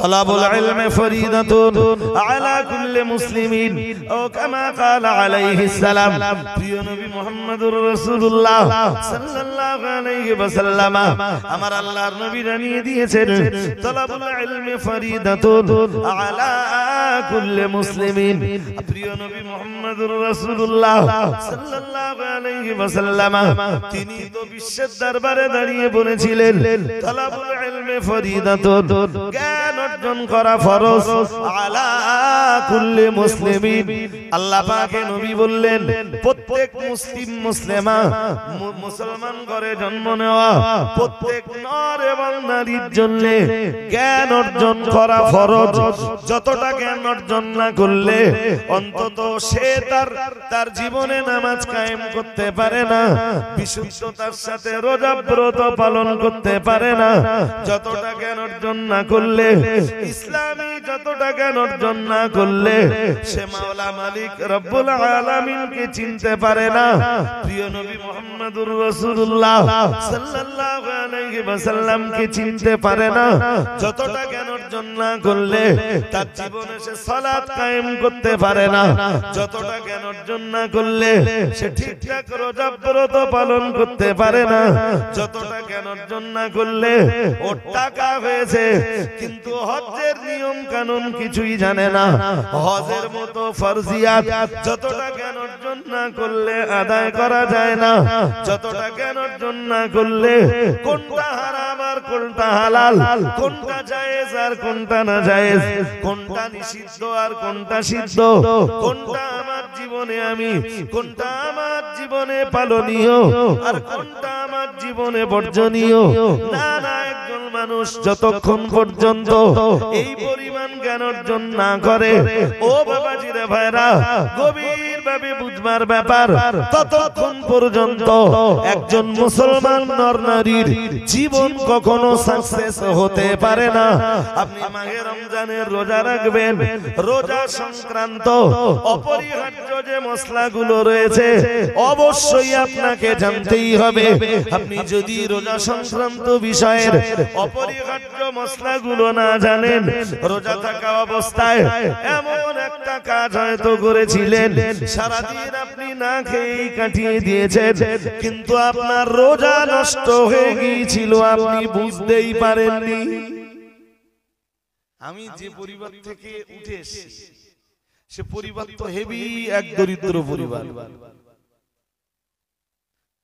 তালাবুল ইলমি ফরিদাতুন আলা কুল্লি মুসলিমিন ও কামা ক্বালা আলাইহিস সালাম। প্রিয় নবী মুহাম্মদুর রাসূলুল্লাহ সাল্লাল্লাহু আলাইহি ওয়াসাল্লাম আমার আল্লাহর নবী জানিয়ে দিয়েছেন, তালাবুল ইলমি ফরিদাতুন আলা কুল্লি মুসলিমিন। প্রিয় নবী মুহাম্মদুর রাসূলুল্লাহ সাল্লাল্লাহু আলাইহি ওয়াসাল্লাম তিনি তো বিশ্বের দরবারে দাঁড়িয়ে বলেছিলেন, তালাবুল ইলমি ফরিদাতুন, জ্ঞান অর্জন করা ফরজ, আলা কুল্লি মুসলিমিন। আল্লাহ পাকে নবী বললেন প্রত্যেক মুসলিম মুসলিমা মুসলমান ঘরে জন্ম নেওয়া প্রত্যেক নর এবং নারীর জন্য জ্ঞান অর্জন করা ফরজ। যতটা জ্ঞান অর্জন না করলে অন্তত সে তার জীবনে নামাজ কায়েম করতে পারে না, বিশুদ্ধতার সাথে রোজা ব্রত পালন করতে পারে না। যতটা জ্ঞান অর্জন না করলে ইসলামী, যতটা জ্ঞান অর্জন না করলে সে মাওলা মালিক রব্বুল আলামিনকে চিনতে পারে না। প্রিয় নবী মুহাম্মদুর রাসূলুল্লাহ সাল্লাল্লাহু আলাইহি ওয়াসাল্লামকে চিনতে পারে না। যতটা জ্ঞান অর্জন না করলে তার জীবনে সে সালাত কায়েম করতে পারে না। যতটা জ্ঞান অর্জন না করলে সে ঠিকঠাক রোজা ব্রত পালন করতে পারে না। যতটা জ্ঞান অর্জন না করলে ও টাকা হয়েছে কিন্তু হজ্জের নিয়ম কানুন কিছুই জানে না। হজের মতো ফরজিয়াত যতটা জ্ঞান অর্জন না করলে আদায় করা যায় না। যতটা জ্ঞান অর্জন না করলে কোনটা হারাম আর কোনটা হালাল, কোনটা জায়েজ আর কোনটা না জায়েজ, কোনটা নিষিদ্ধ আর কোনটা সিদ্ধ, কোনটা আমার জীবনে আমি, কোনটা আমার জীবনে পালনীয় আর কোনটা আমার জীবনে বর্জনীয়। না না, একজন মানুষ যতক্ষণ পর্যন্ত এই পরিমাণ জ্ঞান অর্জন না করে, ও বাবাজিরে ভাইরা, গভীর ভাবে বুঝবার ব্যাপার, ততক্ষণ পর্যন্ত একজন মুসলমান নর নারীর জীবন কখনো সাকসেস হতে পারে না। আপনি মাহে রমজানের রোজা রাখবেন, রোজা সংক্রান্ত অপরিহার্য যে মশলাগুলো রয়েছে অবশ্যই আপনাকে জানতেই হবে। আপনি যদি রোজা সংক্রান্ত বিষয়ের অপরিহার্য মশলাগুলো না জানেন, রোজা থাকা অবস্থায় এমন একটা কাজ হয়তো করেছিলেন, সারাদিন আপনি না খেয়েই কাটিয়ে দিয়েছেন, কিন্তু আপনার রোজা নষ্ট হয়ে গিয়েছিল, আপনি বুঝতেই পারেননি। আমি যে পরিবার থেকে উঠে এসেছি সে পরিবার তো হেভি এক দরিদ্র পরিবার।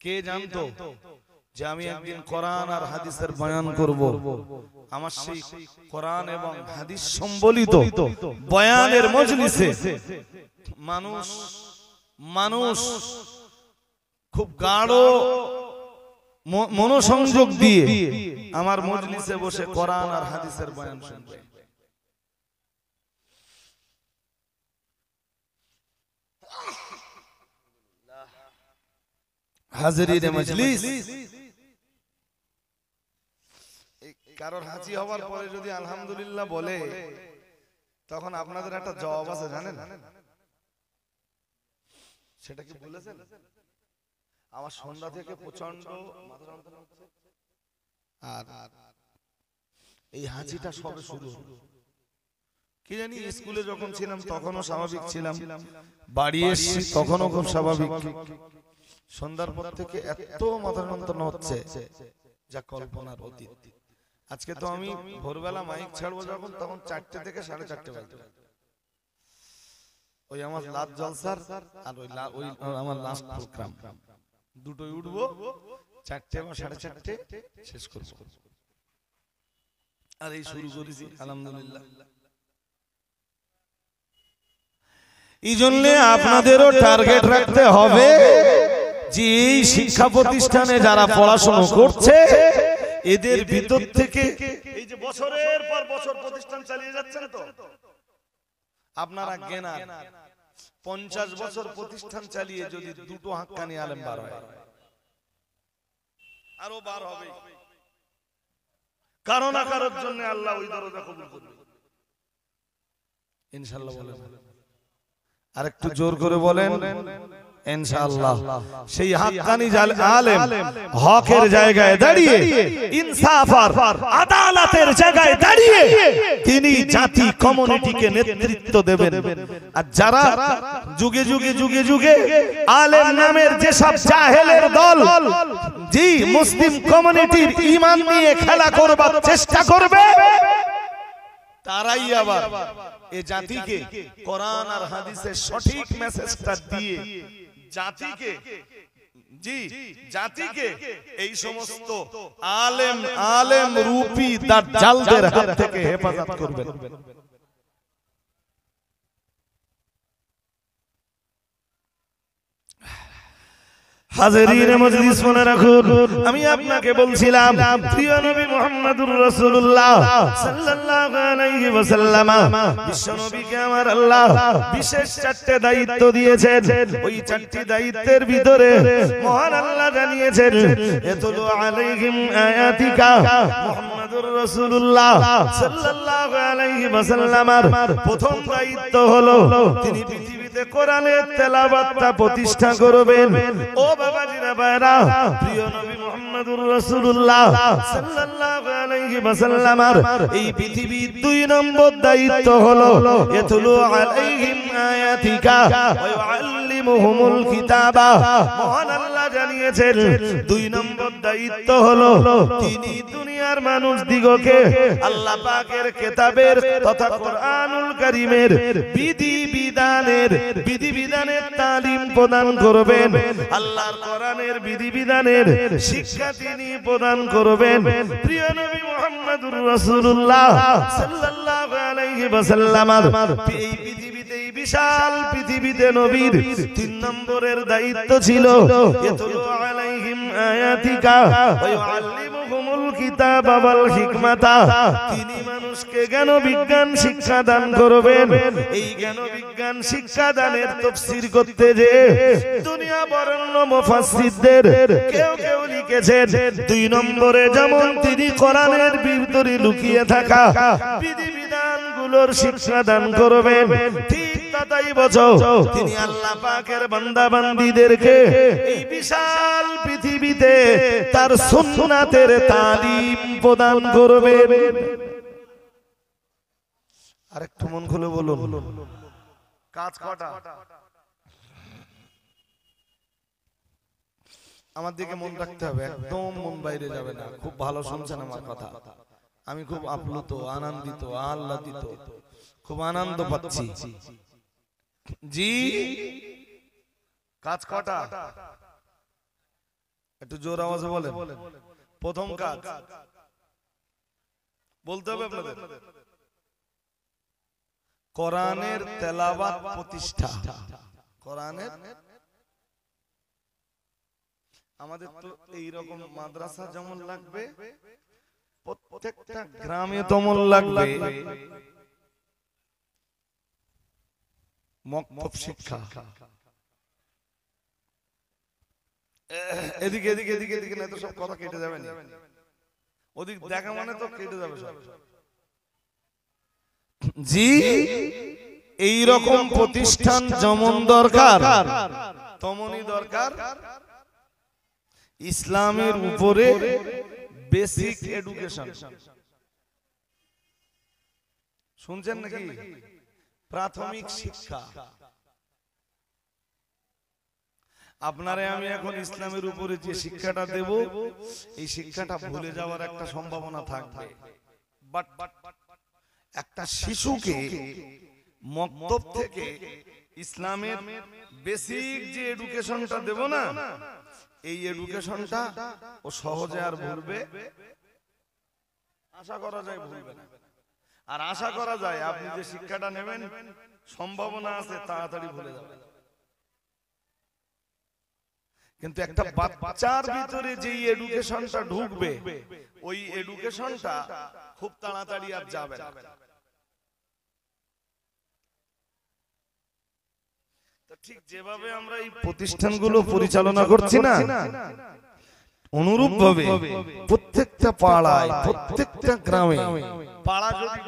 কে জানতো যে আমি একদিন কোরআন আর হাদিসের বয়ান করব? আমার সেই কোরআন এবং হাদিস সম্বলিত বয়ানের মজলিসে মানুষ খুব গাঢ় মনোসংযোগ দিয়ে আমার মজলিসে বসে কোরআন আর হাদিসের বয়ান শুনবে। হাজিরিনে মজলিস, কারোর হাজি হওয়ার পরে যদি আলহামদুলিল্লাহ বলে, তখন আপনাদের একটা জবাব আছে জানেন? সেটা কি বলেছেন? আমার সন্ধ্যা থেকে প্রচন্ড মাথা যন্ত্রণা হচ্ছে, আর এই হাজিটা সবে শুরু হলো। কি জানি, স্কুলে যখন ছিলাম তখনও স্বাভাবিক ছিলাম, বাড়ি এসেছি তখনও খুব স্বাভাবিক। সন্ধ্যার পর থেকে এত মাথা যন্ত্রণা হচ্ছে যা কল্পনার অতীত। আজকে তো আমি ভোরবেলা মাইক ছাড়বো যখন, তখন 4টে থেকে 4:30 বাজে। ওই আমার লাভ জলসার আর ওই আমার লাস্ট প্রোগ্রাম দুটোই উঠবো, 4টে বা 4:30 শেষ করবো। আর এই শুরু করেছি আলহামদুলিল্লাহ। এই জন্য আপনাদেরও টার্গেট রাখতে হবে যে এই শিক্ষা প্রতিষ্ঠানে যারা পড়াশোনা করছে এদের ভিতর থেকে, এই যে বছরের পর বছর প্রতিষ্ঠান চালিয়ে যাচ্ছেন, তো আপনারা জ্ঞান 50 বছর প্রতিষ্ঠান চালিয়ে যদি দুটো হাক্কানি আলেম বার হয়, আরো বার হবে, কারো না কারোর জন্য আল্লাহ ওই দরজা কবুল করবে ইনশাআল্লাহ। বলেন, আর একটু জোর করে বলেন ইনশাআল্লাহ সেই হাক্কানি আলেম হকের জায়গায় দাঁড়িয়ে, ইনসাফ আর আদালতের জায়গায় দাঁড়িয়ে তিনি জাতি কমিউনিটিকে নেতৃত্ব দেবেন। আর যারা যুগে যুগে যুগে যুগে আলেম নামের যেসব জাহেলের দল জি মুসলিম কমিউনিটির ঈমান নিয়ে খেলা করবার চেষ্টা করবে, তারাই আবার এই জাতিকে কোরআন আর হাদিসের সঠিক মেসেজটা দিয়ে জাতিকে এই সমস্ত আলেম রূপী দাজ্জালদের হাত থেকে হেফাজত করবেন। হাজিরিন মজলিস মনে রাখুন, আমি আপনাকে বলছিলাম প্রিয় নবী মুহাম্মদুর রাসূলুল্লাহ সাল্লাল্লাহু আলাইহি ওয়াসাল্লাম বিশ্ব নবীকে আমার আল্লাহ বিশেষ 4টি দায়িত্ব দিয়েছেন। ওই 4টি দায়িত্বের ভিতরে মহান আল্লাহ জানিয়েছেন ইয়াতুলু আলাইহিম আয়াতিকা। মুহাম্মদুর রাসূলুল্লাহ সাল্লাল্লাহু আলাইহি ওয়াসাল্লামের প্রথম দায়িত্ব হলো তিনি পৃথিবীতে কোরআনের তেলাওয়াতটা প্রতিষ্ঠা করবেন। ও বাবাজিরা ভাইরা, প্রিয় নবী মুহাম্মদুর রাসূলুল্লাহ সাল্লাল্লাহু আলাইহি ওয়াসাল্লামের এই পৃথিবীর 2 নম্বর দায়িত্ব হলো ইয়াতুলু আলাইহিম আয়াতিকা ওয়া ইউআল্লিমুহুমুল কিতাবা। মহান আল্লাহ জানিয়েছেন 2 নম্বর দায়িত্ব হলো তিনি দুনিয়ার মানুষ দিগকে আল্লাহ পাকের কিতাবের তথা কোরআনুল কারীমের বিধিবিধানের তালিম প্রদান করবেন। আল্লাহর কোরআনের বিধিবিধানের শিক্ষা তিনি প্রদান করবেন। প্রিয় নবী মুহাম্মদুর রাসূলুল্লাহ সাল্লাল্লাহু আলাইহি ওয়াসাল্লাম এই পৃথিবীতে, এই বিশাল পৃথিবীতে নবীর 3 নম্বরের দায়িত্ব ছিল ইয়াতুলু আলাইহিম আয়াতিকা ওয়া ইউআল্লিমুহুমুল কিতাবা ওয়াল হিকমাতা। তিনি মানুষকে জ্ঞান বিজ্ঞান শিক্ষা দান করবেন। এই জ্ঞান বিজ্ঞান শিক্ষা দানের তাফসীর করতে যে দুনিয়া বরেণ্য মুফাসসিরদের কেউ কেউ লিখেছেন 2 নম্বরে যেমন তিনি কোরআনের ভিতরে লুকিয়ে থাকা বিধিবিধানগুলোর শিক্ষা দান করবেন, ঠিক তাই বছর তিনি আল্লাহ পাকের বান্দা বান্দীদেরকে এই বিশাল পৃথিবীতে তার সুন্নাতের তালিম প্রদান করবেন। আরেকটু মন খুলে বলুন, কাজ কটা? আমার দিকে মন রাখতে হবে, একদম মন বাইরে যাবে না। খুব ভালো শুনছেন আমার কথা, আমি খুব আপ্লুত, আনন্দিত, আহ্লাদিত, খুব আনন্দ পাচ্ছি। জি, কাজ কটা? একটু জোর আওয়াজে বলেন। প্রথম কাজ বলতে হবে আপনাদের, কোরআনের তেলাওয়াত প্রতিষ্ঠা। কোরআনের আমাদের তো এইরকম মাদ্রাসা যেমন লাগবে, প্রত্যেকটা গ্রামে তেমন লাগবে মক্তব শিক্ষা। এদিকে এদিকে এদিকে এদিকে না তো সব কথা কেটে যাবে না, ওদিক দেখা মানে তো কেটে যাবে সব। জি, এই রকম প্রতিষ্ঠান যেমন দরকার তেমনই দরকার ইসলামের উপরে বেসিক এডুকেশন। শুনছেন নাকি? প্রাথমিক শিক্ষা। আপনারে আমি এখন ইসলামের উপরে যে শিক্ষাটা দেব, এই শিক্ষাটা ভুলে যাওয়ার একটা সম্ভাবনা থাকবে। বাট একটা শিশুকে মক্তব থেকে ইসলামের বেসিক যে এডুকেশনটা দেব না, এই এডুকেশনটা ও সহজে আর ভুলবে, আশা করা যায় ভুলবে না। আর আশা করা যায় আপনি যে শিক্ষাটা নেবেন সম্ভাবনা আছে তাড়াতাড়ি ভুলে যাবেন। কিন্তু একটা বাচ্চার ভিতরে যে এডুকেশনটা ঢুকবে, ওই এডুকেশনটা খুব তাড়াতাড়ি আর যাবে না। ঠিক যেভাবে আমরা এই প্রতিষ্ঠানগুলো পরিচালনা করছি না, অনুরূপ ভাবে প্রত্যেকটা পাড়ায়, প্রত্যেকটা গ্রামে, পাড়া যদি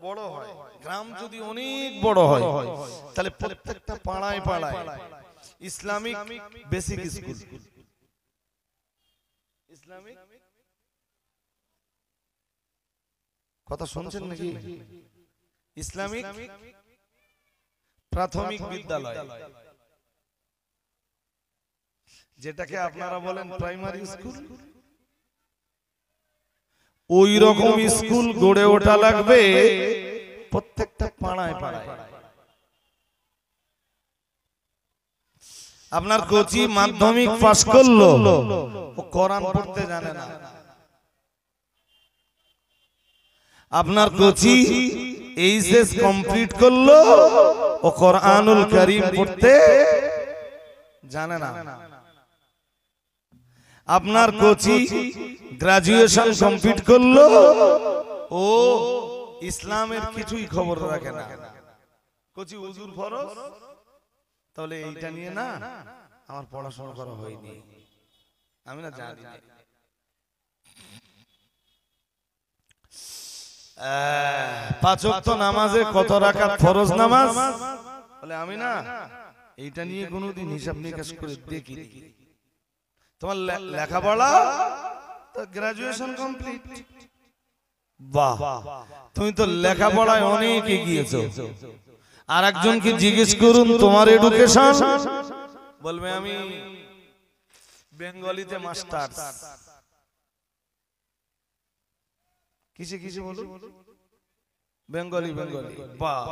বড় হয়, গ্রাম যদি অনেক বড় হয়, তাহলে প্রত্যেকটা পাড়ায় পাড়ায় ইসলামিক বেসিক স্কুল, ইসলামিক কথা শুনছেন নাকি? ইসলামিক প্রাথমিক বিদ্যালয়, যেটাকে আপনারা বলেন প্রাইমারি স্কুল, ওই রকম স্কুল গড়ে ওঠা লাগবে প্রত্যেকটা পাড়ায় পাড়ায়। আপনার কোচি মাধ্যমিক পাস করলো, ও কোরআন পড়তে জানে না। আপনার কোচি এইচএস কমপ্লিট করলো, ও কোরআনুল কারীম পড়তে জানে না। আপনার কোচি গ্রাজুয়েশন কমপ্লিট করলো, ও ইসলামের কিছুই খবর রাখে না। কোচি হুজুর ফরজ, তাহলে এইটা নিয়ে না আমার পড়াশোনা করা হয়নি, আমি না জানি না। পাঁচ ওয়াক্ত নামাজে কত রাকাত ফরজ নামাজ, বলে আমি না এইটা নিয়ে কোনোদিন হিসাব নিকাশ করে দেখিনি। তোমার লেখাপড়া তো গ্রাজুয়েশন কমপ্লিট, বাহ, তুমি তো লেখাপড়ায় অনেক এগিয়েছো। আর একজনকে জিজ্ঞেস করুন তোমার এডুকেশন, বলবে আমি বেঙ্গলিতে মাস্টার্স। কিসে কিসে বলুন? বেঙ্গলি, বেঙ্গলি, বাহ।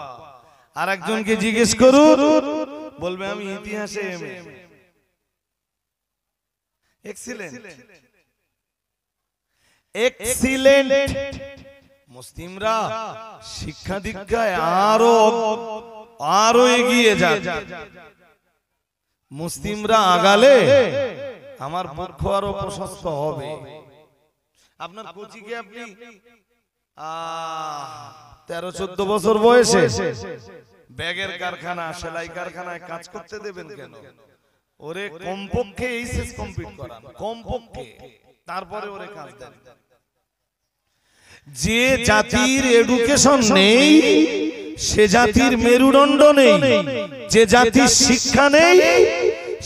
আর একজনকে জিজ্ঞেস করুন, বলবে আমি ইতিহাসে এমএ। Excellent, excellent. মুসলিমরা শিক্ষা দীক্ষায় আরো এগিয়ে যায়। মুসলিমরা আগালে আমার বক্ষ আরো প্রশস্ত হবে। আপনার কোচিকে আপনি 13-14 বছর বয়সে ব্যাগের কারখানা, সেলাই কারখানায় কাজ করতে দেবেন কেন? ওরে কমপক্ষে এইচএস কমপ্লিট করান, কমপক্ষে, তারপরে ওরে কাজ দেন। যে জাতির এডুকেশন নেই, সে জাতির মেরুদণ্ড নেই। যে জাতির শিক্ষা নেই,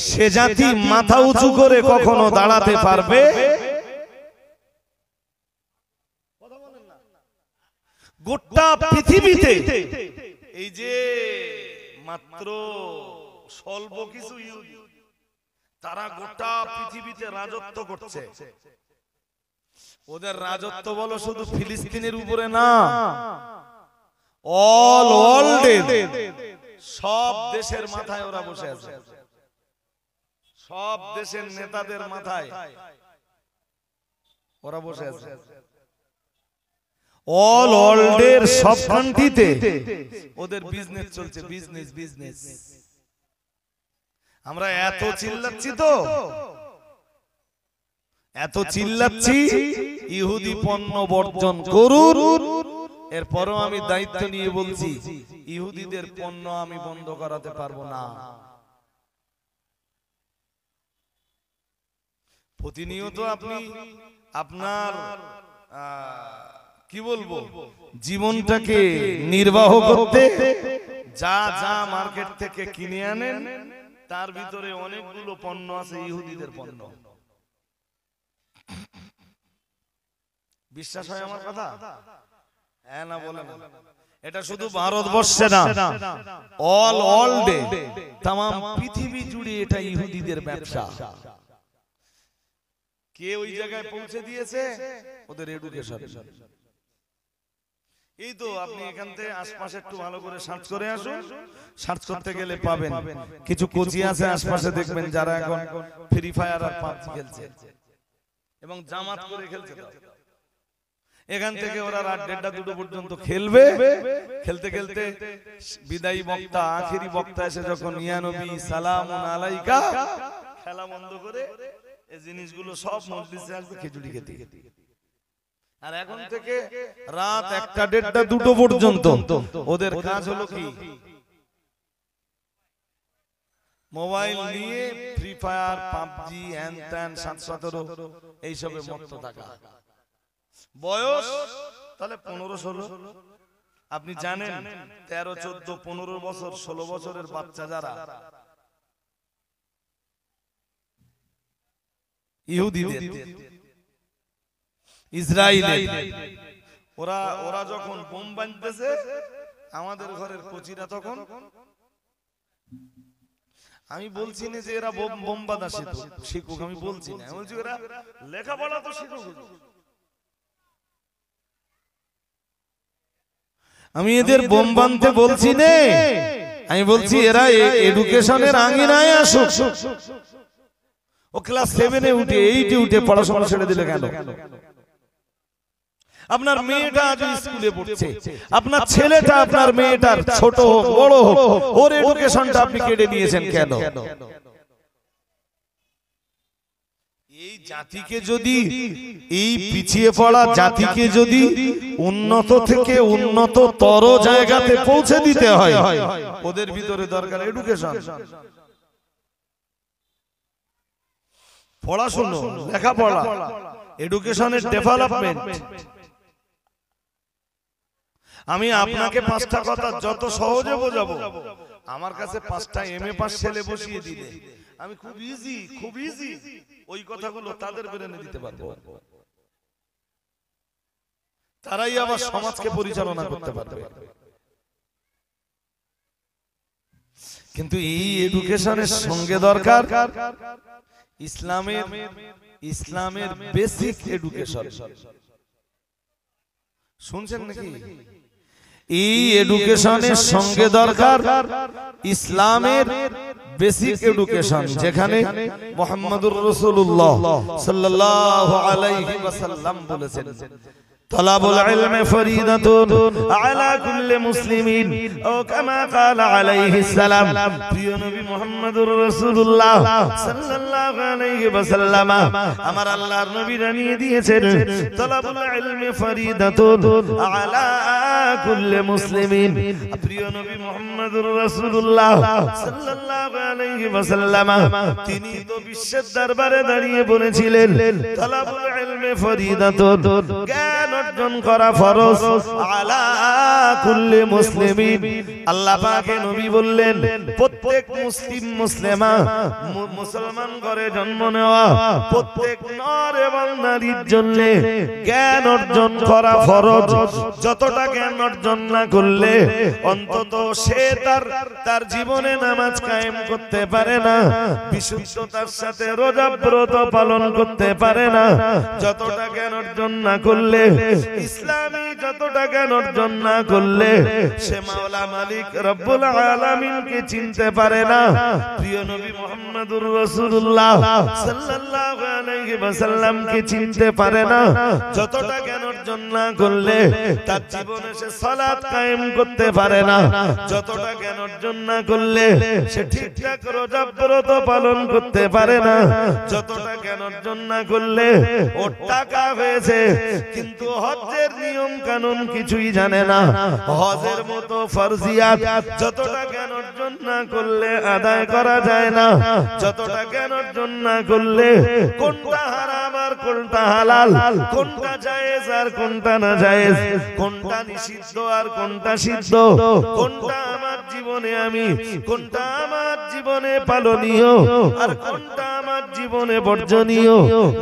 সে জাতি মাথা উঁচু করে কখনো দাঁড়াতে পারবে? গোটা পৃথিবীতে এই যে মাত্র স্বল্প কিছু ইহুদি, তারা গোটা পৃথিবীতে রাজত্ব করছে। ওদের রাজত্ব বলো শুধু ফিলিস্তিনের উপরে না, অল ওয়ার্ল্ডে সব দেশের মাথায় ওরা বসে আছে। সব দেশের নেতাদের মাথায় ওরা বসে আছে। অল ওয়ার্ল্ডের সব কান্ট্রিতে ওদের বিজনেস চলছে, বিজনেস, বিজনেস। আমরা এত চিল্লাচ্ছি, তো এত চিল্লাচ্ছি, ইহুদি পণ্য বর্জন করুন। এরপরও আমি দায়িত্ব নিয়ে বলছি, ইহুদিদের পণ্য আমি বন্ধ করাতে পারবো না। প্রতিনিয়ত আপনি আপনার কি বলবো জীবনটাকে নির্বাহ করতে যা যা মার্কেট থেকে কিনে আনেন, তার ভিতরে অনেকগুলো পণ্য আছে ইহুদিদের পণ্য। বিশ্বাস হয় আমার কথা? হ্যাঁ না বলেন? এটা শুধু ভারতবর্ষে না, অল ওয়ার্ল্ডে, তাম পৃথিবী জুড়ে এটা ইহুদিদের ব্যবসা। কে ওই জায়গায় পৌঁছে দিয়েছে? ওদের এডুকেশন। এই তো আপনি এখান থেকে আশপাশে একটু ভালো করে সার্চ করে আসুন। সার্চ করতে গেলে পাবেন কিছু কোচি আছে আশপাশে, দেখবেন যারা এখন ফ্রি ফায়ার আর পাবজি খেলছে এবং জামাত করে খেলছে। এখান থেকে ওরা রাত 1:30-2 পর্যন্ত খেলবে। খেলতে খেলতে বিদায়ী বক্তা, আখেরি বক্তা এসে যখন ইয়া নবী সালামুন আলাইকা, খেলা বন্ধ করে এই জিনিসগুলো সব মজলিসে আসবে খিচুড়ি খেতে। আর এখন থেকে রাত 1:30-2 পর্যন্ত ওদের কাজ হলো কি? মোবাইল নিয়ে ফ্রি ফায়ার, পাবজি, হ্যান ত্যান, 7-17 এইসবে মত্ত থাকা। বয়স তাহলে 15-16। আপনি জানেন 13-14-15 বছর, 16 বছরের বাচ্চা যারা, ইহুদিদের, ইসরায়েলের। ওরা যখন বোম বাঁধতেছে আমাদের ঘরের কচিরা তখন, আমি বলছি না যে এরা বোম বাঁধা শিখুক, আমি বলছি না, আমি বলছি এরা লেখাপড়া তো শিখুক। আমি এদের বোম বাঁধতে বলছি না, আমি বলছি এরা এডুকেশনের আঙিনায় আসুক। ও ক্লাস 7-এ উঠে 8-এ উঠে পড়াশোনা ছেড়ে দিলে কেন? আপনার মেয়েটা আজ স্কুলে পড়ছে, আপনার ছেলেটা আপনার মেয়েটার ছোট হোক বড় হোক, ওর এডুকেশনটা আপনি কেড়ে নিয়েছেন কেন? এই জাতিকে যদি, এই পিছিয়ে পড়া জাতিকে যদি উন্নত থেকে উন্নততর জায়গাতে পৌঁছে দিতে হয়, ওদের ভিতরে দরকার এডুকেশন, পড়াশোনা, লেখাপড়া, এডুকেশনের ডেভেলপমেন্ট। আমি আপনাকে 5টা কথা যত সহজে বোঝাবো, আমার কাছে 5টা MA পাস ছেলে বসিয়ে দিলে আমি খুব ইজি ওই কথাগুলো তাদের ব্রেনে দিতে পারবো, তারাই আবার সমাজকে পরিচালনা করতে পারবে। কিন্তু এই এডুকেশনের সঙ্গে দরকার ইসলামের বেসিক এডুকেশন। শুনছেন নাকি? এই এডুকেশনের সঙ্গে দরকার ইসলামের বেসিক এডুকেশন, যেখানে মুহাম্মদুর রাসূলুল্লাহ সাল্লাল্লাহু আলাইহি ওয়াসাল্লাম বলেছেন, তালাবুল ইলমি ফরিদাতুন আলা কুল্লি মুসলিমিন, ও কামা ক্বালা আলাইহিস সালাম। প্রিয় নবী মুহাম্মদুর রাসূলুল্লাহ সাল্লাল্লাহু আলাইহি ওয়াসাল্লাম আমার আল্লাহর নবী জানিয়ে দিয়েছেন, তালাবুল ইলমি ফরিদাতুন আলা কুল্লি মুসলিমিন। প্রিয় নবী মুহাম্মদুর রাসূলুল্লাহ সাল্লাল্লাহু আলাইহি ওয়াসাল্লাম তিনি তো বিশ্বের দরবারে দাঁড়িয়ে বলেছিলেন, তালাবুল ইলমি ফরিদাতুন, জ্ঞান অর্জন করা ফরজ আলা কুল্লি মুসলিমিন। আল্লাহ পাকের নবী বললেন, প্রত্যেক মুসলিমা মুসলমান ঘরে জন্ম নেওয়া প্রত্যেক নর এবং নারীর জন্য জ্ঞান অর্জন করা ফরজ। যতটা জ্ঞান অর্জন না করলে অন্তত সে তার জীবনে নামাজ কায়েম করতে পারে না, বিশুদ্ধতার সাথে রোজা ব্রত পালন করতে পারে না। যতটা জ্ঞান অর্জন না করলে, ইসলামী যতটা জ্ঞান অর্জন না করলে সে মাওলা মালিক রব্বুল আলামিনকে চিনতে পারে না। প্রিয় নবী মুহাম্মদুর রাসূলুল্লাহ সাল্লাল্লাহু আলাইহি ওয়াসাল্লামকে চিনতে পারে না। যতটা জ্ঞান অর্জন না করলে তার জীবনে সে সালাত কায়েম করতে পারে না। যতটা জ্ঞান অর্জন না করলে সে ঠিকঠাক রোজা ব্রত পালন করতে পারে না। যতটা জ্ঞান অর্জন না করলে ওর টাকা হয়েছে কিন্তু হজ্জের নিয়ম কানুন কিছুই জানে না। হজের মতো ফরজিয়াত যতটা জ্ঞান অর্জন না করলে আদায় করা যায় না। যতটা জ্ঞান অর্জন না করলে কোনটা হারাম আর কোনটা হালাল, কোনটা জায়েজ আর কোনটা না জায়েজ, কোনটা নিষিদ্ধ আর কোনটা সিদ্ধ, কোনটা আমার জীবনে আমি, কোনটা আমার জীবনে পালনীয় আর কোনটা আমার জীবনে বর্জনীয়।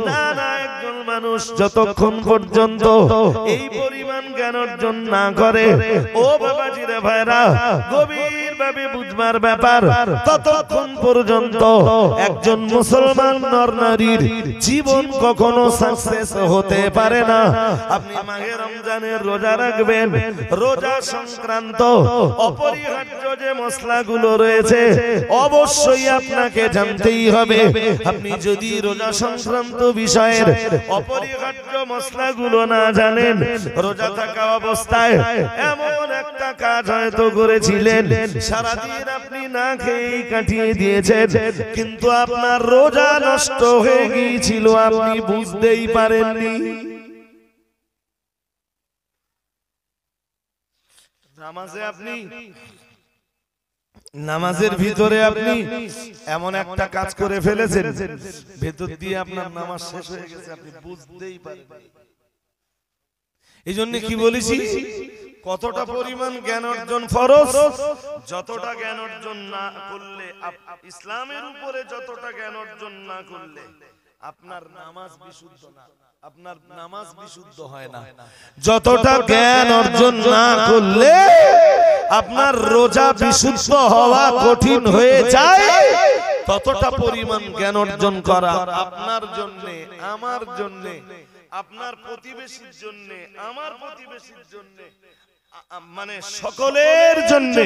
না না, একজন মানুষ যতক্ষণ পর্যন্ত এই পরিমাণ জ্ঞান অর্জন না করে, ও বাবাজিরা ভাইরা, গভীর ভাবে বুঝবার ব্যাপার, ততক্ষণ পর্যন্ত একজন মুসলমান নর নারীর জীবন কখনো সাকসেস হতে পারে না। আপনি মাহে রমজানের রোজা রাখবেন, রোজা সংক্রান্ত অপরিহার্য যে মশলাগুলো রয়েছে অবশ্যই আপনাকে জানতেই হবে। আপনি যদি রোজা সংক্রান্ত বিষয়ের অপরিহার্য মশলাগুলো না জানেন, রোজা থাকা অবস্থায় এমন একটা কাজ হয়তো করেছিলেন, সারাদিন আপনি না খেয়েই কাটিয়ে দিয়েছেন, কিন্তু আপনার রোজা নষ্ট হয়ে গিয়েছিল, আপনি বুঝতেই পারেননি। নামাজের ভিতরে আপনি এমন একটা কাজ করে ফেলেছেন, ভেতর দিয়ে আপনার নামাজ শেষ হয়ে গেছে, আপনি বুঝতেই পারেন। এই জন্য কি বলেছি, কতটা পরিমাণ জ্ঞান অর্জন ফরজ, যতটা জ্ঞান অর্জন না করলে, ইসলামের উপরে যতটা জ্ঞান অর্জন না করলে আপনার নামাজ বিশুদ্ধ না, আপনার নামাজ বিশুদ্ধ হয় না। যতটা জ্ঞান অর্জন না করলে আপনার রোজা বিশুদ্ধ হওয়া কঠিন হয়ে যায়, ততটা পরিমাণ জ্ঞান অর্জন করা আপনার জন্য, আমার জন্য, আপনার প্রতিবেশীর জন্য, আমার প্রতিবেশীর জন্য, মানে সকলের জন্য,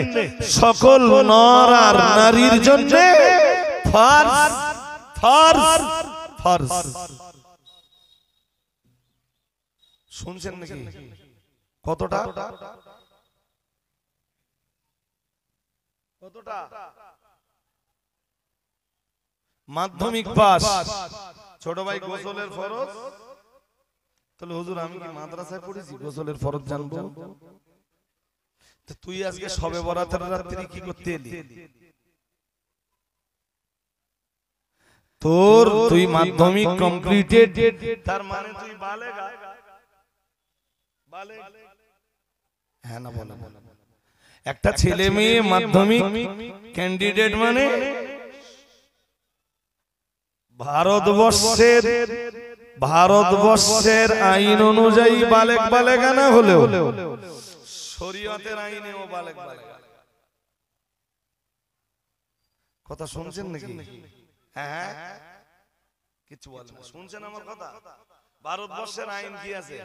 সকল নর আর নারীর জন্য ফরজ, ফরজ, ফরজ। শুনছেন নাকি? কতটা? কতটা? মাধ্যমিক পাস। ছোট ভাই গোসলের ফরজ। তাহলে হুজুর আমি কি মাদ্রাসায় পড়েছি গোসলের ফরজ জানবো? তুই আজকে শবে বরাতের রাত্রি কি করতে এলি? তোর তুই মাধ্যমিক কমপ্লিটেড, তার মানে তুই বালেগা। হ্যাঁ না বলে, একটা ছেলে মেয়ে মাধ্যমিক ক্যান্ডিডেট মানে ভারতবর্ষের আইন অনুযায়ী বালেক বালেগা না হলেও শরীয়তের আইনেও বালেক বালেগা। কথা শুনছেন নাকি? হ্যাঁ, কিছু বলেন, শুনছেন আমার কথা? ভারতবর্ষের আইন কি আছে?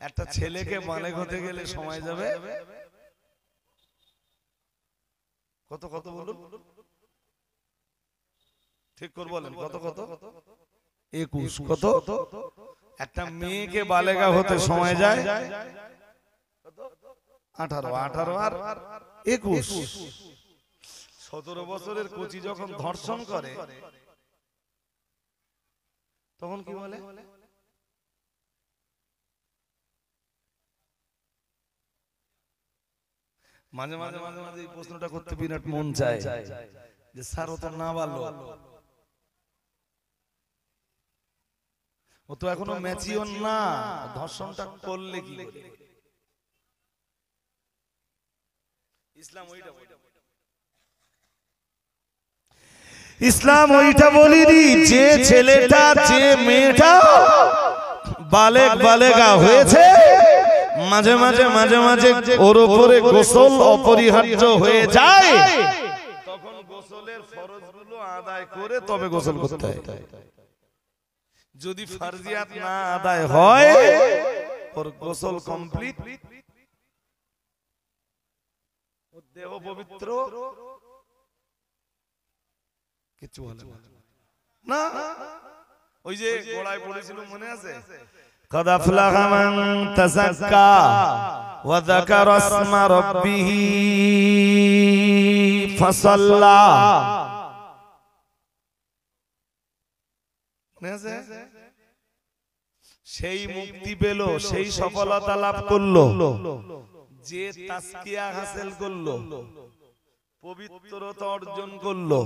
একটা ছেলেকে বালেক হতে গেলে সময় যাবে কত কত বলুন, ঠিক করে বলেন, কত কত? 21। কত? একটা মেয়েকে বালেগা হতে সময় যায় 18, 18 আর 21। 17 বছরের কচি যখন ধর্ষণ করে তখন কি বলে? মাঝে মাঝে মাঝে মাঝে এই প্রশ্নটা করতে বিরাট মন চায় যে স্যার ও তো না বললো, ও তো এখনো ম্যাচিওর না, ধর্ষণটা করলে কি করে? ইসলাম ওইটা বলিনি যে ছেলেটা যে মেয়েটা বালেক বালেগা হয়েছে মাঝে মাঝে মাঝে মাঝে ওর উপরে গোসল অপরিহার্য হয়ে যায়, তখন গোসলের ফরজগুলো আদায় করে তবে গোসল করতে হয়। যদি ফরজিয়াত না আদায় হয় ওর গোসল কমপ্লিট, ওর দেহ পবিত্র, কিছু হলো না। ওই যে গোড়ায় পড়েছিল মনে আছে? قد أفلح من تزكى وذكر اسم ربه فصلى। সেই মুক্তি পেল, সেই সফলতা লাভ করলো যে তাসকিয়া হাসিল করলো, পবিত্রতা অর্জন করলো।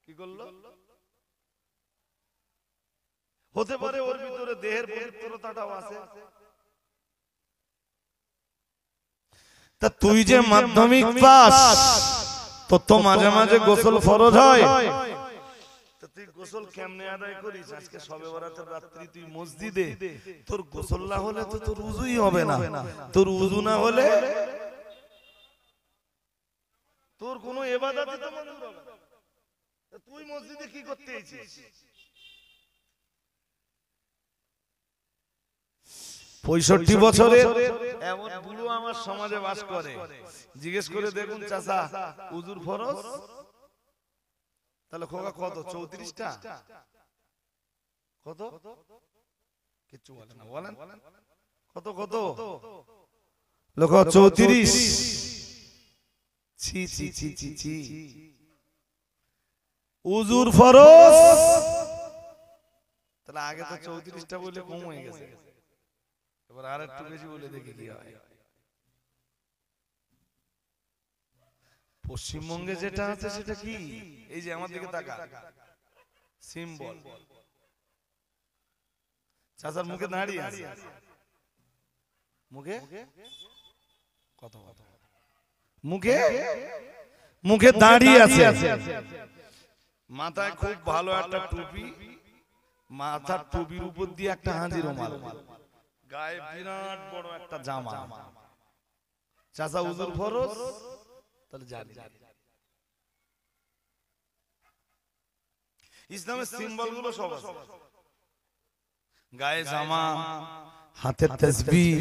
কি করলো? হতে পারে ওর ভিতরে দেহের পবিত্রতাটাও আছে। তা তুই যে মাধ্যমিক পাস, তো তো মাঝে মাঝে গোসল ফরজ হয়, তো তুই গোসল কেমনে আদায় করিস? আজকে শবে বরাতের রাত্রি তুই মসজিদে, তোর গোসল না হলে তো তোর উযুই হবে না, তোর উযু না হলে তোর কোনো ইবাদতই তো মঞ্জুর হবে না। তুই মসজিদে কি করতে এসেছিস? 65 বছরের এমন বুড়ো আমার সমাজে বাস করে, জিজ্ঞেস করে দেখুন চাচা উযুর ফরজ? তাহলে খোকা কত? 34টা? কত? কিছু বলে না, বলেন কত কত? লোক 34। ছি ছি ছি ছি ছি, উযুর ফরজ। তাহলে আগে তো 34টা বলে কম হয়ে গেছে, এবার আর একটু বেশি বলে দেখি কি হয়। পশ্চিমবঙ্গে যেটা আছে সেটা কি? এই যে আমার দিকে তাকা, সিম্বল। চাচার মুখে দাঁড়িয়ে আছে, মুখে কত কত, মুখে মুখে দাঁড়িয়ে আছে, মাথায় খুব ভালো একটা টুপি, মাথার টুপির উপর দিয়ে একটা হাজি রুমাল, গায়ে বিরাট বড় একটা জামা, চাচা হুজুর ফরজ, তাহলে জানি ইসলামের সিম্বল গুলো সব আছে, গায়ে জামা, হাতে তাসবিহ।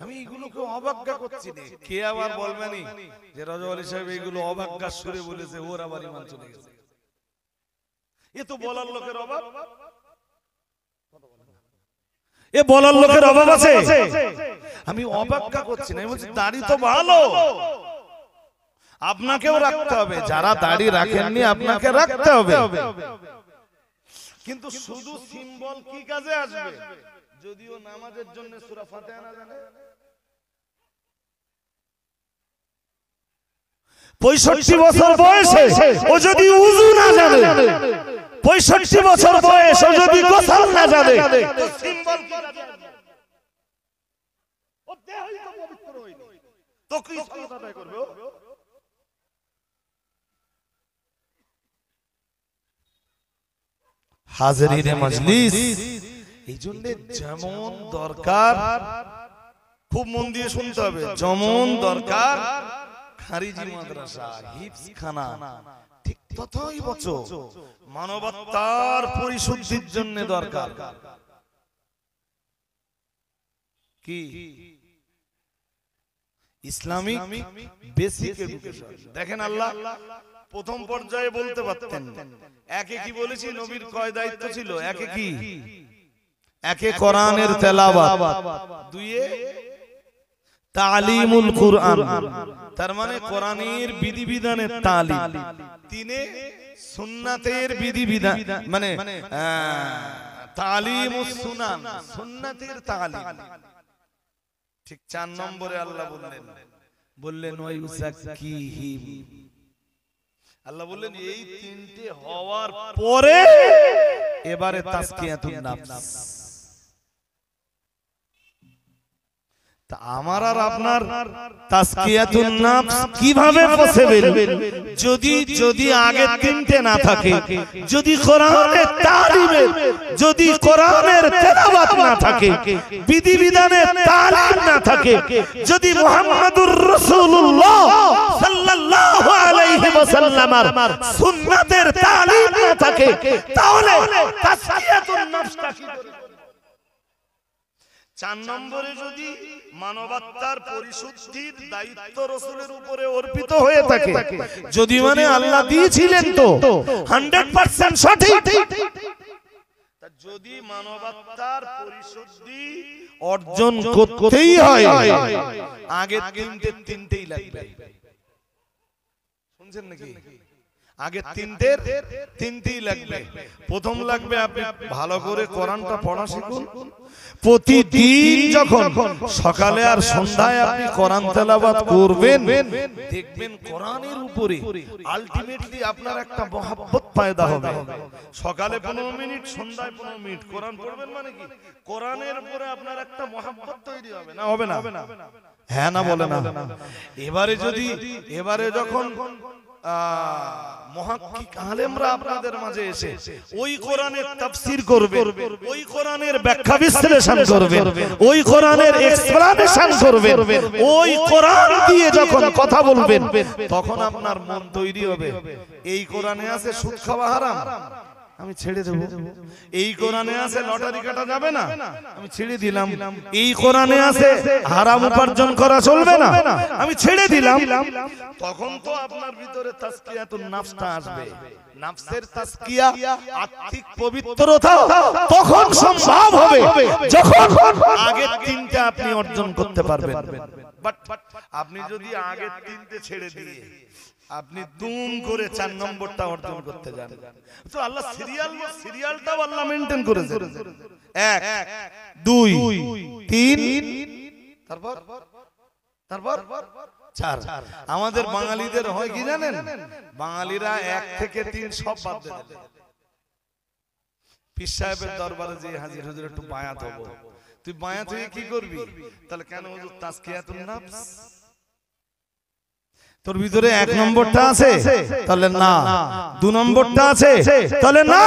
আমি এগুলোকে অবজ্ঞা করছি না, কে আবার বলবেনি যে রাজা আলী সাহেব এগুলো অবজ্ঞার সুরে বলেছে, ওর আবার ঈমান চলে গেছে। এ তো বলার লোকের অভাব, এ বলার লোকের অভাব আছে। আমি অবজ্ঞা করছি না, আমি বলছি দাড়ি তো ভালো, আপনাকেও রাখতে হবে, যারা দাড়ি রাখেননি আপনাকে রাখতে হবে, কিন্তু শুধু সিম্বল কি কাজে আসবে? যদিও নামাজের জন্য সূরা ফাতিহা না জানে, 65 বছর বয়সে ও যদি উযু না জানে, 65 বছর বয়স ও যদি গোসল না জানে, তো সিম্বল কি কাজে আসবে? ও দেহই তো পবিত্র হয়নি, তো কি সালাত আদায় করবে? হাজিরিনে মজলিস, এই জন্য যেমন দরকার, খুব মন দিয়ে শুনতে হবে, যেমন দরকার খারিজি মাদ্রাসা, হিফজ খানা, ঠিক ততই বছর মানবতার পরিশুদ্ধির জন্য দরকার কি ইসলামিক বেসিক এডুকেশন। দেখেন আল্লাহ প্রথম পর্যায়ে বলতে পারতেন, একে কি বলেছি, নবীর কয় দায়িত্ব ছিল, একে কি, একে কোরআনের তেলাওয়াত, দুইয়ে তালিমুল কুরআন, তার মানে কোরআনের বিধিবিধানের তালিম, তিনে সুন্নাতের বিধিবিধান, মানে তালিমুস সুনান, সুন্নাতের তালিম। ঠিক 4 নম্বরে আল্লাহ বললেন ওয়ায়ুযাক্কিহিম, আল্লাহ বললেন এই তিনটে হওয়ার পরে এবারে তাসকিয়াতুন নাফস। তা আমার আর আপনার তাসকিয়াতুন নাফস কিভাবে পসিবল? যদি আগে তিনটে না থাকে, যদি কোরআনের তালিমের, যদি কোরআনের তেলাওয়াত না থাকে, বিধিবিধানের তালিম না থাকে, যদি মুহাম্মাদুর রাসূলুল্লাহ সাল্লাল্লাহু আলাইহি ওয়াসাল্লামের সুন্নাতের তালিম না থাকে, তাহলে তাসকিয়াতুন নাফসটা কি করে? 4 নম্বরে যদি মানবতার পরিশুদ্ধির দায়িত্ব রাসূলের উপরে অর্পিত হয়ে থাকে, যদি মানে আল্লাহ দিয়েছিলেন তো 100% সঠিক, যদি মানবতার পরিশুদ্ধি অর্জন করতেই হয়, আগে তিনটেই লাগবে। শুনছেন নাকি? আগে তিনটেই লাগবে। প্রথম লাগবে আপনি ভালো করে কোরআনটা পড়া শিখুন। প্রতিদিন যখন সকালে আর সন্ধ্যায় আপনি কোরআন তেলাওয়াত করবেন, দেখবেন কোরআনের উপরে আলটিমেটলি আপনার একটা মহব্বত পয়দা হবে। সকালে 15 মিনিট, সন্ধ্যায় 15 মিনিট কোরআন পড়বেন, মানে কি কোরআনের উপরে আপনার একটা মহব্বত তৈরি হবে না? হবে না? হ্যাঁ না বলে না? এবারে যখন মুহাক্কিক আলেমরা আপনাদের মাঝে এসে ওই কোরআনের তাফসীর করবে, ওই কোরআনের ব্যাখ্যা বিশ্লেষণ করবে, ওই কোরআনের এক্সপ্লানেশন করবে, ওই কোরআন দিয়ে যখন কথা বলবেন, তখন আপনার মন তৈরি হবে এই কোরআনে আছে সুদ খাওয়া হারাম, আমি ছেড়ে দেব। এই কোরআনে আছে লটারি কাটা যাবে না, আমি ছেড়ে দিলাম। এই কোরআনে আছে হারাম উপার্জন করা চলবে না, আমি ছেড়ে দিলাম। তখন তো আপনার ভিতরে তাসকিয়াতুন নাফসটা আসবে। নাফসের তাসকিয়া, আত্মিক পবিত্রতা তখন সম্ভব হবে যখন আগে তিনটা আপনি অর্জন করতে পারবেন। বাট আপনি যদি আগে তিনটে ছেড়ে দিয়ে আপনি দুম করে 4 নম্বরটা অর্জন করতে যান, তো আল্লাহ সিরিয়ালটাও আল্লাহ মেইনটেইন করেছে। 1 2 3 তারপর 4। আমাদের বাঙালিদের হয় কি জানেন? বাঙালিরা 1 থেকে 3 সব বাদ দেয়। পীর সাহেবের দরবারে যে হাজির, হুজুর একটু বায়াত হবো, তুই বায়াত হয়ে কি করবি? তাহলে কেন হুজুর তাসকিয়াতুন নাফস, তোর ভিতরে 1 নম্বরটা আছে তাহলে না, 2 নম্বরটা আছে তাহলে না,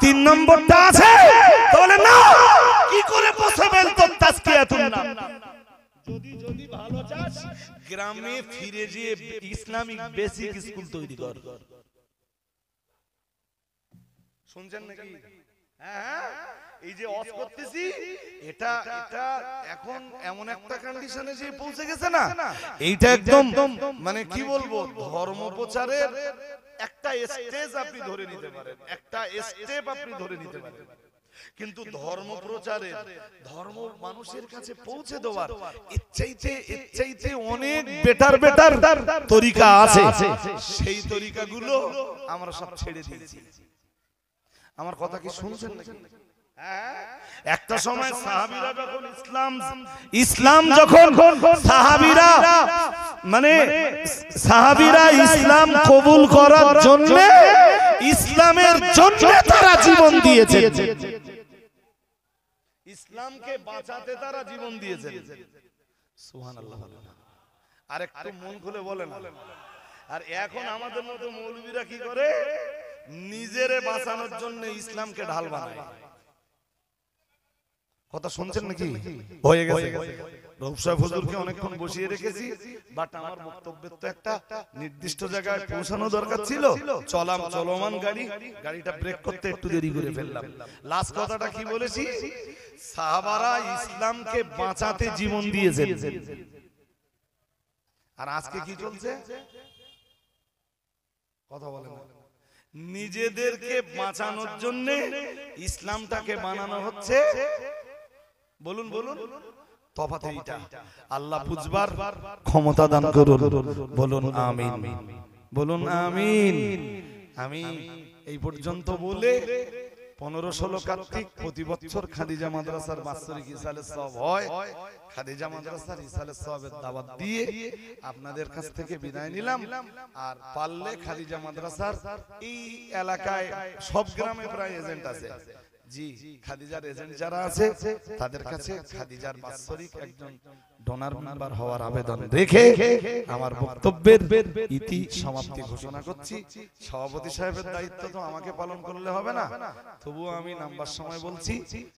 3 নম্বরটা আছে তাহলে না। কি করে পসিবল তোর তাজকিয়াতুন নাফস? যদি ভালো চাস গ্রামে ফিরে গিয়ে ইসলামিক বেসিক স্কুল তৈরি কর। শুনছেন নাকি? হ্যাঁ, এই যে ওয়াজ করতেছি এটা এখন এমন একটা কন্ডিশনে যে পৌঁছে গেছে না, এইটা একদম মানে কি বলবো, ধর্ম প্রচারের একটা স্টেজ আপনি ধরে নিতে পারেন, একটা স্টেপ আপনি ধরে নিতে পারেন। কিন্তু ধর্ম প্রচারের, ধর্ম মানুষের কাছে পৌঁছে দেওয়ার এর চাইতে অনেক বেটার তরিকা আছে। সেই তরিকাগুলো আমরা সব ছেড়ে দিয়েছি। আমার কথা কি শুনছেন নাকি? একটা সময় সাহাবীরা যখন ইসলাম যখন সাহাবীরা ইসলাম কবুল করার জন্য, ইসলামের জন্য তারা জীবন দিয়েছে, ইসলামকে বাঁচাতে তারা জীবন দিয়েছে। সুবহানাল্লাহ। আর একটু মন খুলে বলেন। আর এখন আমাদের মতো মৌলবীরা কি করে, নিজেরে বাঁচানোর জন্য ইসলামকে ঢাল বানায়। কথা শুনছেন নাকি? হয়ে গেছে। রউফ সাহেব হুজুরকে অনেকক্ষণ বসিয়ে রেখেছি, বাট আমার বক্তব্যের তো একটা নির্দিষ্ট জায়গায় পৌঁছানো দরকার ছিল। চলমান গাড়িটা ব্রেক করতে একটু দেরি করে ফেললাম। লাস্ট কথাটা কি বলেছি? সাহাবারা ইসলামকে বাঁচাতে জীবন দিয়েছেন। আর আজকে কি চলছে? কথা বলেন না। নিজেদেরকে বাঁচানোর জন্য ইসলামটাকে বানানো হচ্ছে। বলুন তফাৎ এইটা। আল্লাহ বুঝবার ক্ষমতা দান করুন। বলুন আমিন, বলুন আমিন। আমি এই পর্যন্ত বলে 15-16 কার্তিক প্রতি বছর খাদিজা মাদ্রাসার বাৎসরিক ইসালে সওয়াব হয়। খাদিজা মাদ্রাসার ইসালে সওয়াবের দাওয়াত দিয়ে আপনাদের কাছ থেকে বিদায় নিলাম। আর পারলে খাদিজা মাদ্রাসার এই এলাকায় সব গ্রামে প্রায় এজেন্ট আছে। জি, খাদিজার এজেন্ট যারা আছে তাদের কাছে খাদিজার বাৎসরিক একজন ডোনার মেম্বার হওয়ার আবেদন রেখে আমার বক্তব্যের ইতি সমাপ্তি ঘোষণা করছি। সভাপতি সাহেবের দায়িত্ব তো আমাকে পালন করলে হবে না, তবুও আমি নাম্বার সময় বলছি,